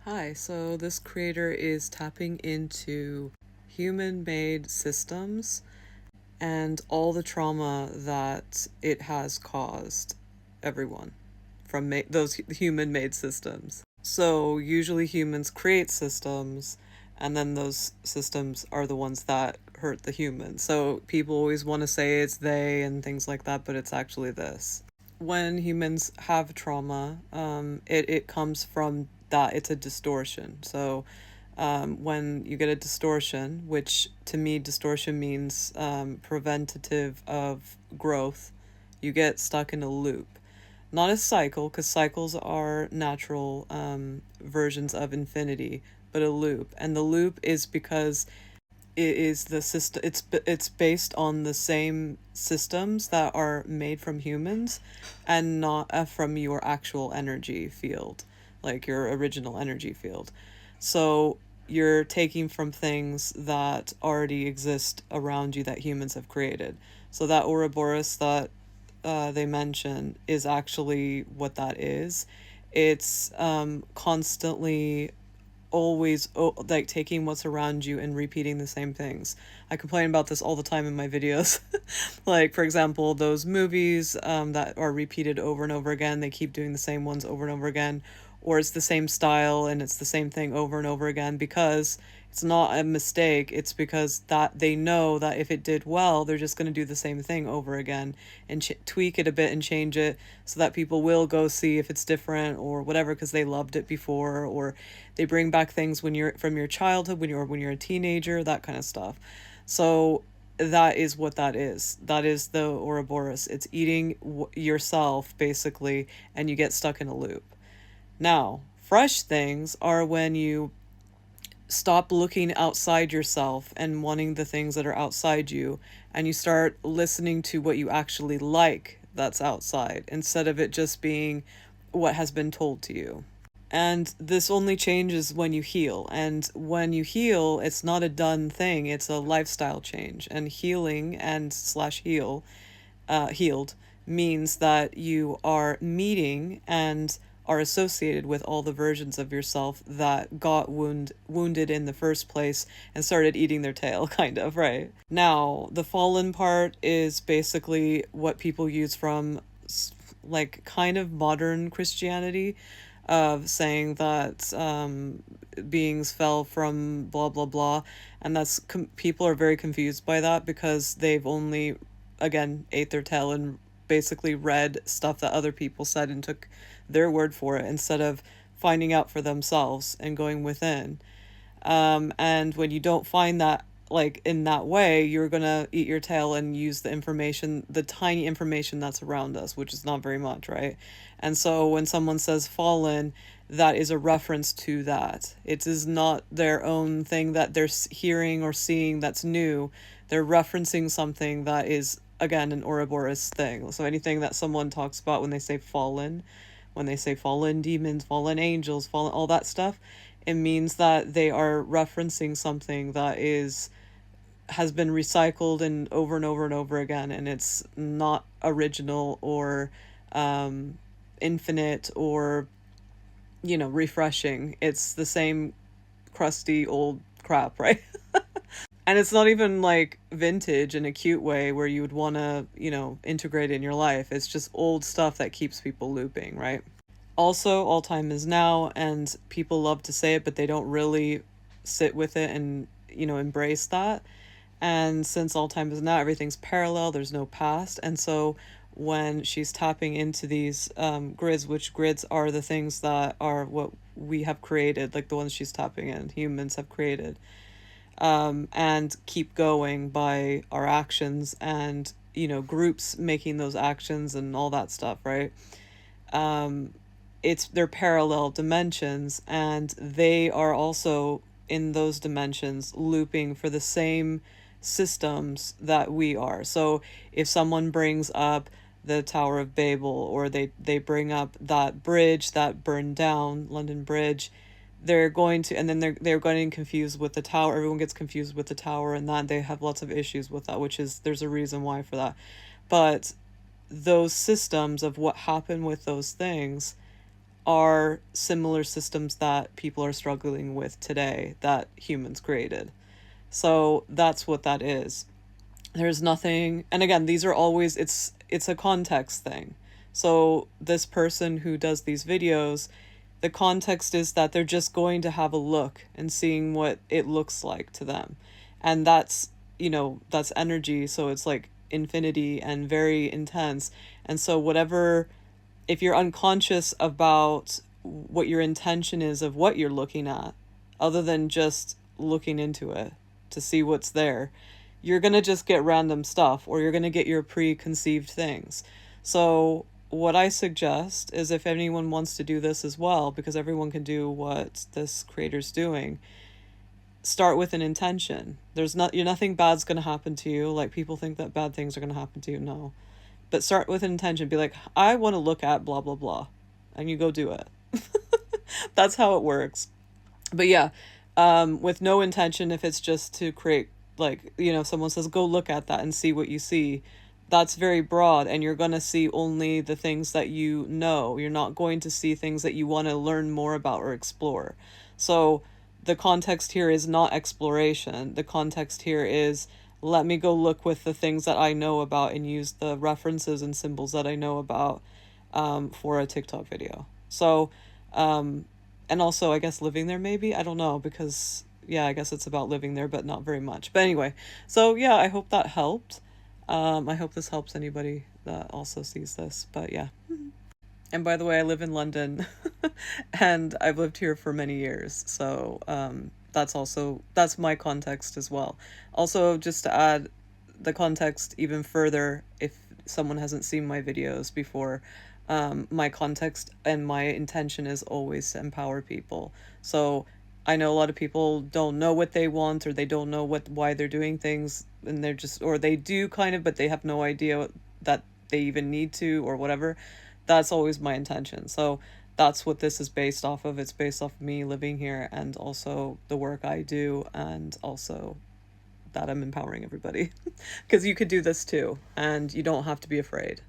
Hi, so this creator is tapping into human-made systems and all the trauma that it has caused everyone from those human-made systems. So usually humans create systems, and then those systems are the ones that hurt the humans. So people always want to say it's they and things like that, but it's actually this. When humans have trauma, it comes from that. It's a distortion. So when you get a distortion, which to me, distortion means preventative of growth, you get stuck in a loop. Not a cycle, because cycles are natural versions of infinity, but a loop. And the loop is because it is the system. It's based on the same systems that are made from humans, and not from your actual energy field, like your original energy field. So you're taking from things that already exist around you that humans have created. So that Ouroboros that they mention is actually what that is. It's constantly always like taking what's around you and repeating the same things. I complain about this all the time in my videos. Like, for example, those movies that are repeated over and over again, they keep doing the same ones over and over again, or it's the same style and it's the same thing over and over again because it's not a mistake. It's because that they know that if it did well, they're just going to do the same thing over again and tweak it a bit and change it so that people will go see if it's different or whatever because they loved it before, or they bring back things when you're from your childhood, when you're a teenager, that kind of stuff. So that is what that is. That is the Ouroboros. It's eating yourself basically, and you get stuck in a loop. Now, fresh things are when you stop looking outside yourself and wanting the things that are outside you, and you start listening to what you actually like that's outside instead of it just being what has been told to you. And this only changes when you heal. And when you heal, it's not a done thing, it's a lifestyle change. And healing and slash healed means that you are meeting and are associated with all the versions of yourself that got wounded in the first place and started eating their tail, kind of, right? Now, the fallen part is basically what people use from like kind of modern Christianity, of saying that beings fell from blah blah blah, and that's people are very confused by that because they've only, again, ate their tail and basically read stuff that other people said and took their word for it instead of finding out for themselves and going within. And when you don't find that, like in that way, you're gonna eat your tail and use the information, the tiny information that's around us, which is not very much, right? And so when someone says fallen, that is a reference to that. It is not their own thing that they're hearing or seeing that's new. They're referencing something that is, again, an Ouroboros thing. So anything that someone talks about when they say fallen demons, fallen angels, fallen, all that stuff, it means that they are referencing something that has been recycled and over and over again, and it's not original or infinite or refreshing. It's the same crusty old crap, right? And it's not even like vintage in a cute way where you would want to integrate it in your life. It's just old stuff that keeps people looping, right? Also, all time is now, and people love to say it, but they don't really sit with it and embrace that. And since all time is now, everything's parallel, there's no past. And so when she's tapping into these grids, which grids are the things that are what we have created, like the ones she's tapping in, humans have created, and keep going by our actions and groups making those actions and all that stuff, right? It's They're parallel dimensions, and they are also in those dimensions looping for the same systems that we are. So if someone brings up the Tower of Babel, or they bring up that bridge that burned down, London Bridge, they're going to, and then they're getting confused with the tower. Everyone gets confused with the tower, and that they have lots of issues with that, which is, there's a reason why for that. But those systems of what happened with those things are similar systems that people are struggling with today that humans created. So that's what that is. There's nothing, and again, these are always, it's a context thing. So this person who does these videos, the context is that they're just going to have a look and seeing what it looks like to them. And that's, that's energy, so it's like infinity and very intense. And so whatever, if you're unconscious about what your intention is of what you're looking at, other than just looking into it to see what's there, you're going to just get random stuff, or you're going to get your preconceived things. So what I suggest is, if anyone wants to do this as well, because everyone can do what this creator's doing, start with an intention. Nothing bad's going to happen to you. Like, people think that bad things are going to happen to you. No. But start with an intention. Be like, I want to look at blah, blah, blah. And you go do it. That's how it works. But yeah, with no intention, if it's just to create, like, someone says, go look at that and see what you see, that's very broad, and you're going to see only the things that you know. You're not going to see things that you want to learn more about or explore. So the context here is not exploration. The context here is, let me go look with the things that I know about and use the references and symbols that I know about for a TikTok video. So, and also, I guess, living there, maybe? I don't know, because, yeah, I guess it's about living there, but not very much. But anyway, so yeah, I hope that helped. I hope this helps anybody that also sees this, but yeah. And by the way, I live in London and I've lived here for many years. So that's my context as well. Also, just to add the context even further, if someone hasn't seen my videos before, my context and my intention is always to empower people. So I know a lot of people don't know what they want, or they don't know why they're doing things, and they're just, or they do kind of, but they have no idea that they even need to, or whatever. That's always my intention. So that's what this is based off of. It's based off of me living here, and also the work I do, and also that I'm empowering everybody. Because you could do this too, and you don't have to be afraid.